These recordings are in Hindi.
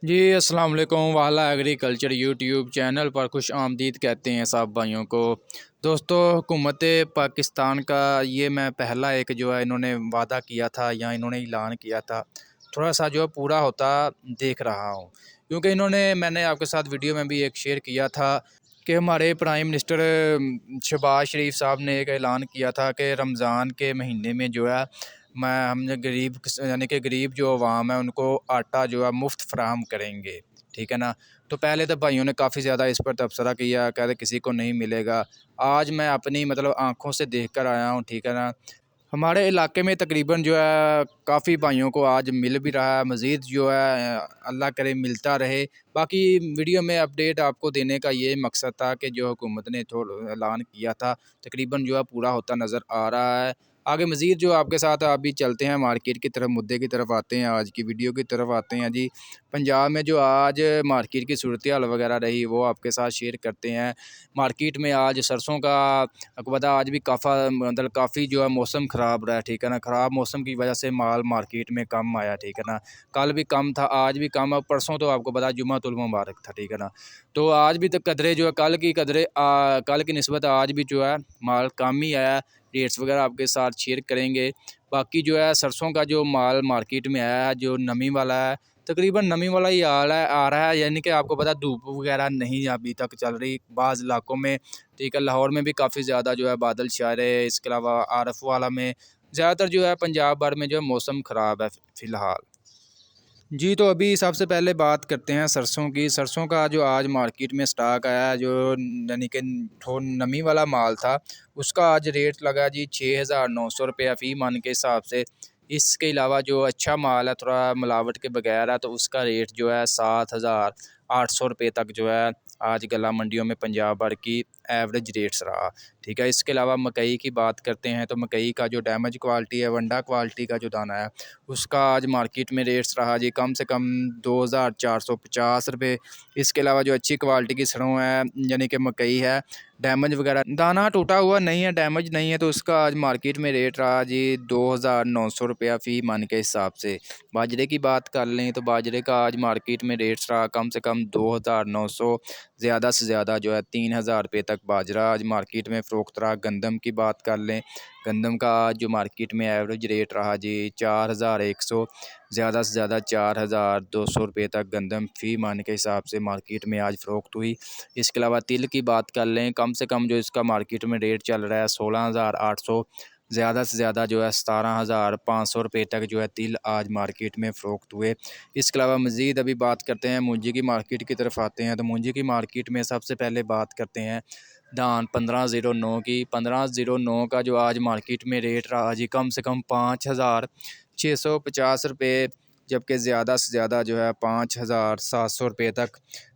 जी अस्सलाम वालेकुम। वाला एग्रीकल्चर यूट्यूब चैनल पर खुश आमदीद कहते हैं सब भाइयों को। दोस्तों, हुकूमत पाकिस्तान का ये मैं पहला एक जो है इन्होंने वादा किया था या इन्होंने ऐलान किया था, थोड़ा सा जो है पूरा होता देख रहा हूँ। क्योंकि मैंने आपके साथ वीडियो में भी एक शेयर किया था कि हमारे प्राइम मिनिस्टर शहबाज शरीफ साहब ने एक ऐलान किया था कि रमज़ान के महीने में जो है हमने गरीब यानी कि गरीब जो अवाम है उनको आटा जो है मुफ्त फ़राहम करेंगे। ठीक है ना। तो पहले तो भाइयों ने काफ़ी ज़्यादा इस पर तबसरा किया, कहते किसी को नहीं मिलेगा। आज मैं अपनी मतलब आँखों से देख कर आया हूँ। ठीक है ना। हमारे इलाके में तकरीबन जो है काफ़ी भाइयों को आज मिल भी रहा है, मज़ीद जो है अल्लाह करे मिलता रहे। बाकी वीडियो में अपडेट आपको देने का ये मकसद था कि जो हुकूमत ने थोड़ा ऐलान किया था तकरीबन जो है पूरा होता नज़र आ रहा है। आगे मज़ीद जो आपके साथ अभी चलते हैं मार्केट की तरफ, मुद्दे की तरफ आते हैं, आज की वीडियो की तरफ आते हैं जी। पंजाब में जो आज मार्केट की सूरत हाल वगैरह रही वो आपके साथ शेयर करते हैं। मार्केट में आज सरसों का आपको पता आज भी मतलब काफ़ी जो है मौसम ख़राब रहा है। ठीक है ना। ख़राब मौसम की वजह से माल मार्केट में कम आया। ठीक है ना। कल भी कम था, आज भी कम है, परसों तो आपको पता जुम्मतुल मुबारक था। ठीक है ना। तो आज भी तो कदरे जो है कल की निस्बत आज भी जो है माल कम ही आया। रेट्स वगैरह आपके साथ शेयर करेंगे। बाकी जो है सरसों का जो माल मार्केट में आया है जो नमी वाला है, तकरीबन नमी वाला ही आ रहा है, यानी कि आपको पता धूप वगैरह नहीं अभी तक चल रही बाज़ इलाकों में। ठीक है। लाहौर में भी काफ़ी ज़्यादा जो है बादल छा रहे हैं। इसके अलावा आरफ वाला में ज़्यादातर जो है पंजाब भर में जो है मौसम ख़राब है फ़िलहाल। जी, तो अभी सबसे पहले बात करते हैं सरसों की। सरसों का जो आज मार्केट में स्टॉक आया है, जो यानी कि थो नमी वाला माल था, उसका आज रेट लगा जी 6,900 रुपया फ़ी मन के हिसाब से। इसके अलावा जो अच्छा माल है, थोड़ा मिलावट के बगैर है, तो उसका रेट जो है 7,800 रुपये तक जो है आज गला मंडियों में पंजाब भर की एवरेज रेट्स रहा। ठीक है। इसके अलावा मकई की बात करते हैं, तो मकई का जो डैमेज क्वालिटी है, वंडा क्वालिटी का जो दाना है, उसका आज मार्केट में रेट्स रहा जी कम से कम 2,450 रुपये। इसके अलावा जो अच्छी क्वालिटी की सरसों है, यानी कि मकई है, डैमेज वगैरह दाना टूटा हुआ नहीं है, डैमेज नहीं है, तो उसका आज मार्केट में रेट रहा जी 2,900 रुपया फ़ी मन के हिसाब से। बाजरे की बात कर लें तो बाजरे का आज मार्केट में रेट्स रहा कम से कम 2,900, ज़्यादा से ज़्यादा जो है 3,000 रुपये तक बाजरा आज मार्केट में फ़रोख्त रहा। गंदम की बात कर लें, गंदम का आज जो मार्केट में एवरेज रेट रहा जी 4,100, ज़्यादा से ज़्यादा 4,200 रुपये तक गंदम फ़ी मन के हिसाब से मार्केट में आज फ़रोख्त हुई। इसके अलावा तिल की बात कर लें, कम से कम जो इसका मार्केट में रेट चल रहा है 16,800, ज़्यादा से ज़्यादा जो है 17,500 रुपये तक जो है तिल आज मार्केट में फ़रोख्त हुए। इसके अलावा मज़ीद अभी बात करते हैं मूंजी की मार्केट की तरफ आते हैं, तो मूंजी की मार्केट में सबसे पहले बात करते हैं धान 1509 की। 1509 का जो आज मार्केट में रेट रहा जी कम से कम 5,650 रुपये, जबकि ज़्यादा से ज़्यादा जो है 5,700 रुपये तक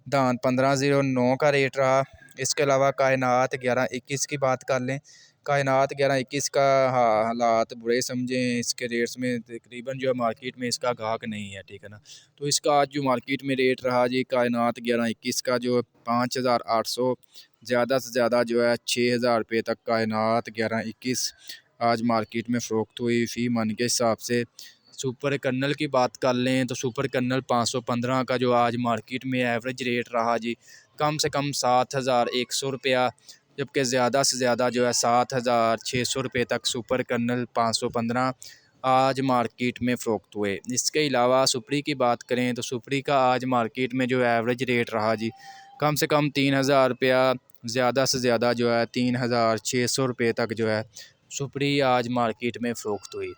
धान 1509 का रेट रहा। इसके अलावा कायनात 1121 की बात कर लें, कायनात 1121 का हालात बुरे समझें, इसके रेट्स में तकरीबन जो है मार्केट में इसका गाहक नहीं है। ठीक है ना। तो इसका आज जो मार्केट में रेट रहा जी कायनात 1121 का जो 5,800, ज़्यादा से ज़्यादा जो है 6,000 रुपये तक कायनात 1121 आज मार्केट में फ़रोख्त हुई फ़ी मन के हिसाब से। सुपर कर्नल की बात कर लें तो सुपर कर्नल 515 का जो आज मार्केट में एवरेज रेट रहा जी कम से कम 7,100 रुपया, जबकि ज़्यादा से ज़्यादा जो है 7,600 रुपये तक सुपर कर्नल 515 आज मार्केट में फ़रोख्त हुए। इसके अलावा सुपरी की बात करें तो सुपरी का आज मार्केट में जो एवरेज रेट रहा जी कम से कम 3,000 रुपया, ज़्यादा से ज़्यादा जो है 3,600 रुपये तक जो है सुपरी आज मार्केट में फ़रोख्त हुई।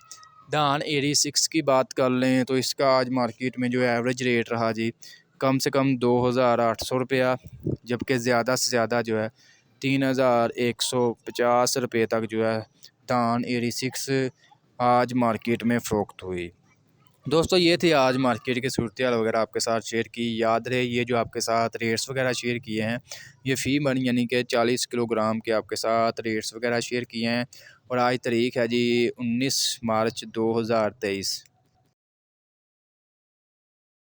धान 86 की बात कर लें तो इसका आज मार्केट में जो एवरेज रेट रहा जी कम से कम 2,800 रुपया, जबकि ज़्यादा से ज़्यादा जो है 3,150 रुपये तक जो है धान 86 आज मार्केट में फ़रोख्त हुई। दोस्तों, ये थी आज मार्केट की सूरत हाल वगैरह आपके साथ शेयर की। याद रहे ये जो आपके साथ रेट्स वगैरह शेयर किए हैं ये फ़ी मन यानी कि 40 किलोग्राम के आपके साथ रेट्स वगैरह शेयर किए हैं। और आज तारीख़ है जी 19 मार्च 2023।